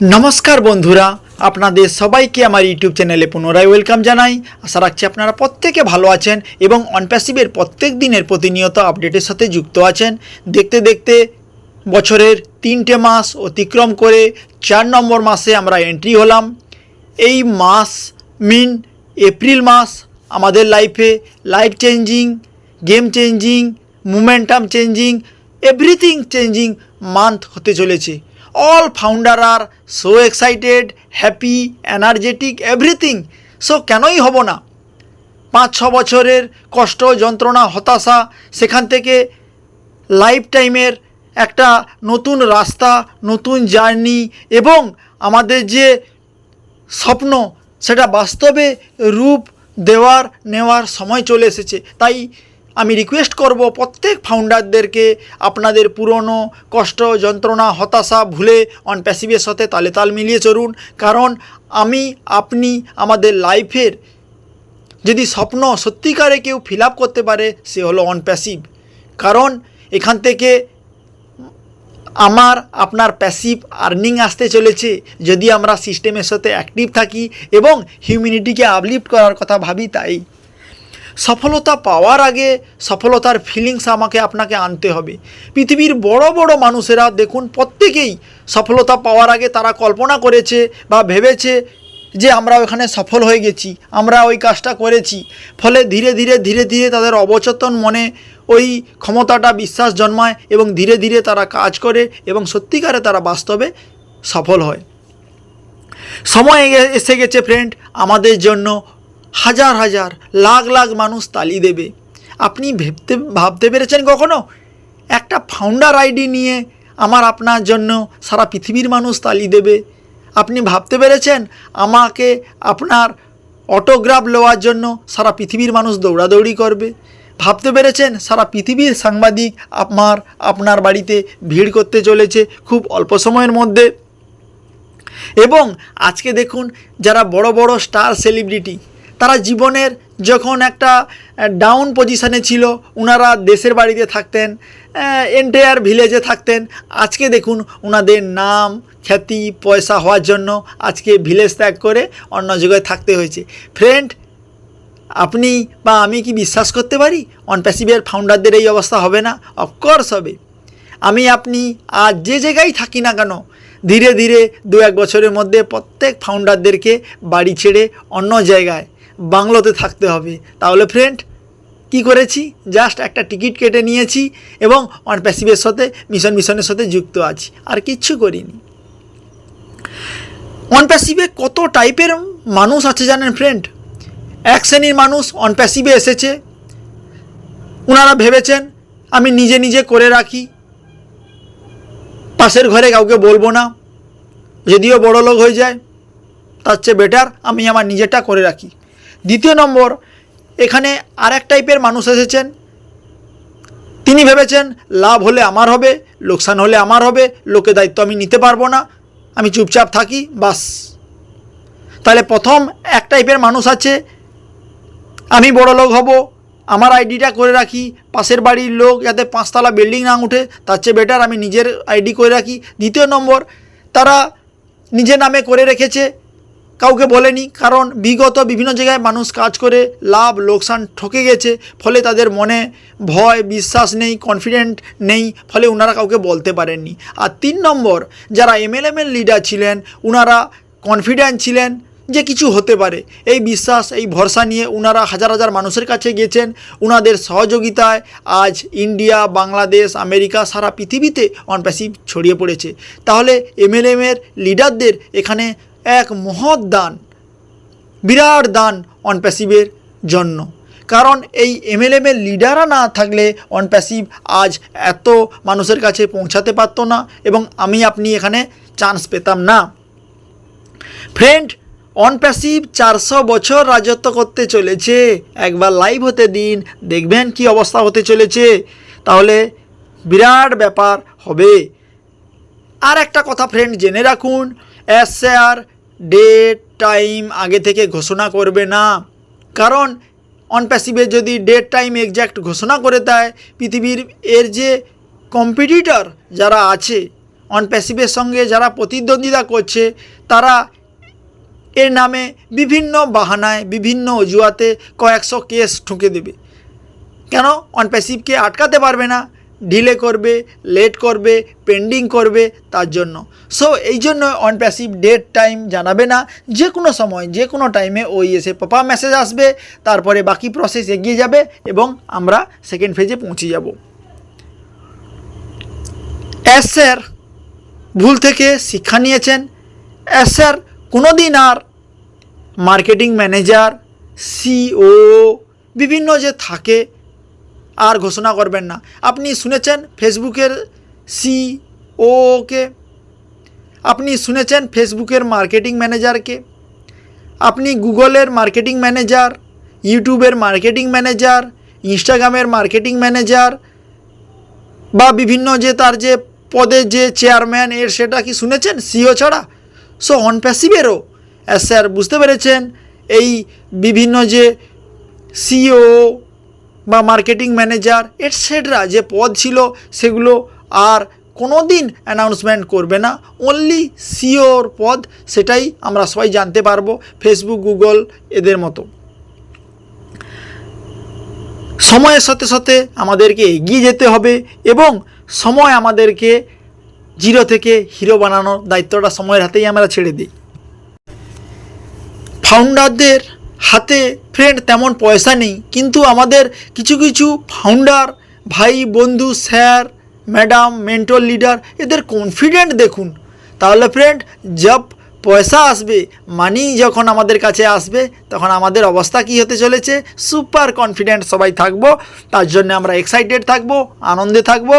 নমস্কার বন্ধুরা, আপনাদের সবাইকে আমার ইউটিউব চ্যানেলে পুনরায় ওয়েলকাম জানাই। আশা রাখছি আপনারা প্রত্যেকে ভালো আছেন এবং অনপ্যাসিভের প্রত্যেক দিনের প্রতিনিয়ত আপডেটের সাথে যুক্ত আছেন। দেখতে দেখতে বছরের 3টে মাস অতিক্রম করে 4 নম্বর মাসে আমরা এন্ট্রি হলাম। এই মাস মিন এপ্রিল মাস আমাদের life changing, game changing, momentum changing, everything changing month হতে চলেছে। All founder are so excited, happy, energetic, everything. So কেনই হব না? 5-6 বছরের কষ্ট, যন্ত্রণা, হতাশা, সেখান থেকে লাইফ টাইমের একটা নতুন রাস্তা, নতুন জার্নি এবং আমাদের যে স্বপ্ন সেটা বাস্তবে রূপ নেওয়ার সময় চলে এসেছে। তাই আমি রিকোয়েস্ট করব প্রত্যেক ফাউন্ডারদেরকে আপনাদের পুরনো কষ্ট, যন্ত্রণা, হতাশা ভুলে অনপ্যাসিভের সাথে তালে তাল মিলিয়ে চলুন। কারণ আপনি আমাদের লাইফের যদি স্বপ্ন সত্যিকারে কেউ ফিল আপ করতে পারে সে হলো অনপ্যাসিভ। কারণ এখান থেকে আপনার প্যাসিভ আর্নিং আসতে চলেছে যদি আমরা সিস্টেমের সাথে অ্যাক্টিভ থাকি এবং হিউম্যানিটিকে আপলিফট করার কথা ভাবি। তাই সফলতা পাওয়ার আগে সফলতার ফিলিংস আপনাকে আনতে হবে। পৃথিবীর বড় বড় মানুষেরা দেখুন, প্রত্যেকেই সফলতা পাওয়ার আগে তারা কল্পনা করেছে বা ভেবেছে যে আমরা ওখানে সফল হয়ে গেছি, আমরা ওই কাজটা করেছি। ফলে ধীরে ধীরে তাদের অবচেতন মনে ওই ক্ষমতাটা বিশ্বাস জন্মায় এবং ধীরে ধীরে তারা কাজ করে এবং সত্যিকারে তারা বাস্তবে সফল হয়। সময় এসে গেছে ফ্রেন্ড, আমাদের জন্য হাজার হাজার লাখ লাখ মানুষ তালি দেবে। আপনি ভাবতে পেরেছেন কখনো একটা ফাউন্ডার আইডি নিয়ে আপনার জন্য সারা পৃথিবীর মানুষ তালি দেবে? আপনি ভাবতে পেরেছেন আমাকে আপনার অটোগ্রাফ নেওয়ার জন্য সারা পৃথিবীর মানুষ দৌড়াদৌড়ি করবে? ভাবতে পেরেছেন সারা পৃথিবীর সাংবাদিক আপনার বাড়িতে ভিড় করতে চলেছে খুব অল্প সময়ের মধ্যে? এবং আজকে দেখুন, যারা বড় বড় স্টার সেলিব্রিটি তারা জীবনের যখন একটা ডাউন পজিশানে ছিল, ওনারা দেশের বাড়িতে থাকতেন, এন্টায়ার ভিলেজে থাকতেন। আজকে দেখুন ওনাদের নাম, খ্যাতি, পয়সা হওয়ার জন্য আজকে ভিলেজ ত্যাগ করে অন্য জায়গায় থাকতে হয়েছে। ফ্রেন্ড, আপনি বা আমি কি বিশ্বাস করতে পারি অনপ্যাসিভের ফাউন্ডারদের এই অবস্থা হবে না? অফকোর্স হবে। আপনি আজ যে জায়গায় থাকি না কেন, ধীরে ধীরে 2-1 বছরের মধ্যে প্রত্যেক ফাউন্ডারদেরকে বাড়ি ছেড়ে অন্য জায়গায় বাংলোতে থাকতে হবে। তাহলে ফ্রেন্ড কি করেছি? জাস্ট একটা টিকিট কেটে নিয়েছি এবং অনপ্যাসিভের সাথে মিশনের সাথে যুক্ত আছি, আর কিচ্ছু করিনি। অনপ্যাসিভে কত টাইপের মানুষ আছে জানেন ফ্রেন্ড? এক শ্রেণীর মানুষ অনপ্যাসিভে এসেছে, ওনারা ভেবেছেন আমি নিজে করে রাখি, পাশের ঘরে কাউকে বলবো না, যদিও বড় লোক হয়ে যায় তার চেয়ে বেটার আমি আমার নিজেরটা করে রাখি। দ্বিতীয় নম্বর, এখানে আরেক টাইপের মানুষ এসেছেন, তিনি ভেবেছেন লাভ হলে আমার হবে, লোকসান হলে আমার হবে, লোকের দায়িত্ব আমি নিতে পারবো না, আমি চুপচাপ থাকি বাস। তাহলে প্রথম এক টাইপের মানুষ আছে, আমি বড় লোক হব, আমার আইডিটা করে রাখি, পাশের বাড়ির লোক যাতে 5তলা বিল্ডিং না উঠে তার চেয়ে বেটার আমি নিজের আইডি করে রাখি। দ্বিতীয় নম্বর, তারা নিজের নামে করে রেখেছে, কাউকে বলেনি, কারণ বিগত বিভিন্ন জায়গায় মানুষ কাজ করে লাভ লোকসান ঠকে গেছে, ফলে তাদের মনে ভয়, বিশ্বাস নেই, কনফিডেন্ট নেই, ফলে ওনারা কাউকে বলতে পারেননি। আর 3 নম্বর, যারা এমএলএমের লিডার ছিলেন, ওনারা কনফিডেন্ট ছিলেন যে কিছু হতে পারে, এই বিশ্বাস, এই ভরসা নিয়ে ওনারা হাজার হাজার মানুষের কাছে গেছেন। ওনাদের সহযোগিতায় আজ ইন্ডিয়া, বাংলাদেশ, আমেরিকা, সারা পৃথিবীতে অনপ্যাসিভ ছড়িয়ে পড়েছে। তাহলে এমএলএমের লিডারদের এখানে এক মহৎ দান, বিরাট দান অনপ্যাসিভের জন্য। কারণ এই এমএলএমের লিডাররা না থাকলে অনপ্যাসিভ আজ এত মানুষের কাছে পৌঁছাতে পারতো না এবং আপনি এখানে চান্স পেতাম না। ফ্রেন্ড, অনপ্যাসিভ 400 বছর রাজত্ব করতে চলেছে। একবার লাইভ হতে দিন, দেখবেন কি অবস্থা হতে চলেছে, তাহলে বিরাট ব্যাপার হবে। আর একটা কথা ফ্রেন্ড জেনে রাখুন, শেয়ার ডেট টাইম আগে থেকে ঘোষণা করবে না। কারণ অনপ্যাসিভে যদি ডেট টাইম এক্স্যাক্ট ঘোষণা করে দেয়, পৃথিবীর এর যে কম্পিটিটর যারা আছে অন প্যাসিভের সঙ্গে যারা প্রতিদ্বন্দ্বিতা করছে তারা এর নামে বিভিন্ন বাহানায় বিভিন্ন অজুহাতে কয়েকশো কেস ঠুকে দেবে। কেন? অন প্যাসিভকে আটকাতে পারবে না, ডিলে করবে, লেট করবে, পেন্ডিং করবে, তার জন্য। সো এই জন্য অন প্যাসিভ ডেট টাইম জানাবে না, যে কোনো সময় যে কোনো টাইমে ওই এসে পপআপ মেসেজ আসবে, তারপরে বাকি প্রসেস এগিয়ে যাবে এবং আমরা সেকেন্ড ফেজে পৌঁছে যাব। এস স্যার ভুল থেকে শিক্ষা নিয়েছেন। এস স্যার কোনো দিন আর মার্কেটিং ম্যানেজার, সিও বিভিন্ন যে থাকে আর ঘোষণা করবেন না। আপনি শুনেছেন ফেসবুকের সিওকে, আপনি শুনেছেন ফেসবুকের মার্কেটিং ম্যানেজারকে, আপনি গুগলের মার্কেটিং ম্যানেজার, ইউটিউবের মার্কেটিং ম্যানেজার, ইনস্টাগ্রামের মার্কেটিং ম্যানেজার বা বিভিন্ন যে তার যে পদে যে চেয়ারম্যান এর সেটা কি শুনেছেন সিও ছাড়া? সো অন প্যাসিভেরও স্যার বুঝতে পেরেছেন এই বিভিন্ন যে সিও বা মার্কেটিং ম্যানেজার এটসেট্রা যে পদ ছিল সেগুলো আর কোনো দিন অ্যানাউন্সমেন্ট করবে না। অনলি সিওর পদ, সেটাই আমরা সবাই জানতে পারবো, ফেসবুক, গুগল এদের মতো। সময়ের সাথে সাথে আমাদেরকে এগিয়ে যেতে হবে এবং সময় আমাদেরকে জিরো থেকে হিরো বানানোর দায়িত্বটা সময়ের হাতেই আমরা ছেড়ে দিই। ফাউন্ডারদের হাতে ফ্রেন্ড তেমন পয়সা নেই, কিন্তু আমাদের কিছু কিছু ফাউন্ডার ভাই, বন্ধু, স্যার, ম্যাডাম, মেন্টর, লিডার এদের কনফিডেন্ট দেখুন। তাহলে ফ্রেন্ড জব পয়সা আসবে, মানি যখন আমাদের কাছে আসবে তখন আমাদের অবস্থা কী হতে চলেছে? সুপার কনফিডেন্ট সবাই থাকবো। তার জন্য আমরা এক্সাইটেড থাকবো, আনন্দে থাকবো।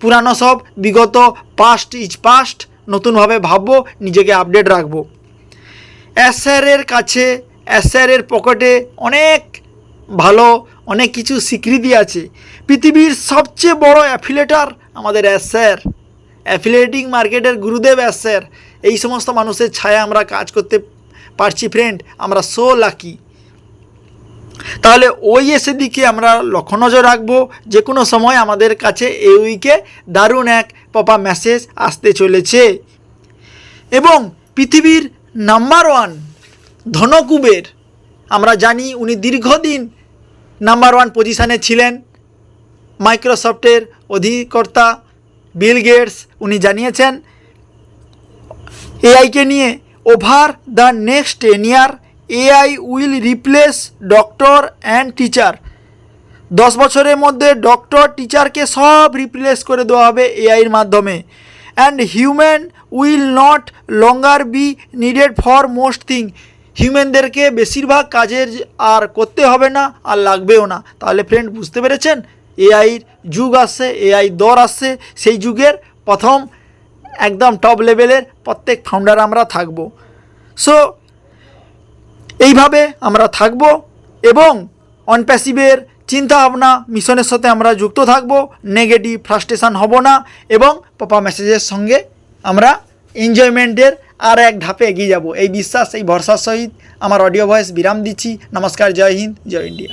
পুরানো সব বিগত পাস্ট ইজ পাস্ট, নতুনভাবে ভাববো, নিজেকে আপডেট রাখবো। এসআরের কাছে, এসআরের পকেটে অনেক ভালো অনেক কিছু স্বীকৃতি আছে। পৃথিবীর সবচেয়ে বড় অ্যাফিলেটার আমাদের এসআর, অ্যাফিলিয়েটিং মার্কেটের গুরুদেব এসআর। এই সমস্ত মানুষের ছায়া আমরা কাজ করতে পারছি ফ্রেন্ড, আমরা সো লাকি। তাহলে ওই এসে দিকে আমরা লক্ষ্য নজর রাখবো। যে কোনো সময় আমাদের কাছে এই উইকে দারুণ এক পপআপ মেসেজ আসতে চলেছে। এবং পৃথিবীর নাম্বার 1 ধনকুবের, আমরা জানি উনি দীর্ঘদিন নাম্বার 1 পজিশানে ছিলেন, মাইক্রোসফটের অধিকর্তা বিল গেটস। উনি জানিয়েছেন এআইকে নিয়ে, over the next 10 year AI will replace doctor and teacher. 10 বছরের মধ্যে ডক্টর টিচারকে সব রিপ্লেস করে দেওয়া হবে এআইয়ের মাধ্যমে। And human will not longer be needed for most thing. হিউম্যানদেরকে বেশিরভাগ কাজের আর করতে হবে না, আর লাগবেও না। তাহলে ফ্রেন্ড বুঝতে পেরেছেন এআইয়ের যুগ আসছে, এআই দর আসছে। সেই যুগের প্রথম একদম টপ লেভেলের প্রত্যেক ফাউন্ডার আমরা থাকব। সো এইভাবে আমরা থাকব এবং অন প্যাসিভের চিন্তা ভাবনা মিশনের সাথে আমরা যুক্ত থাকব, নেগেটিভ ফ্রাস্ট্রেশন হব না এবং পপআপ মেসেজের সঙ্গে আমরা এনজয়মেন্টের আর এক ধাপে এগিয়ে যাব। এই বিশ্বাস, এই ভরসার সহিত আমার অডিও ভয়েস বিরাম দিচ্ছি। নমস্কার, জয় হিন্দ, জয় ইন্ডিয়া।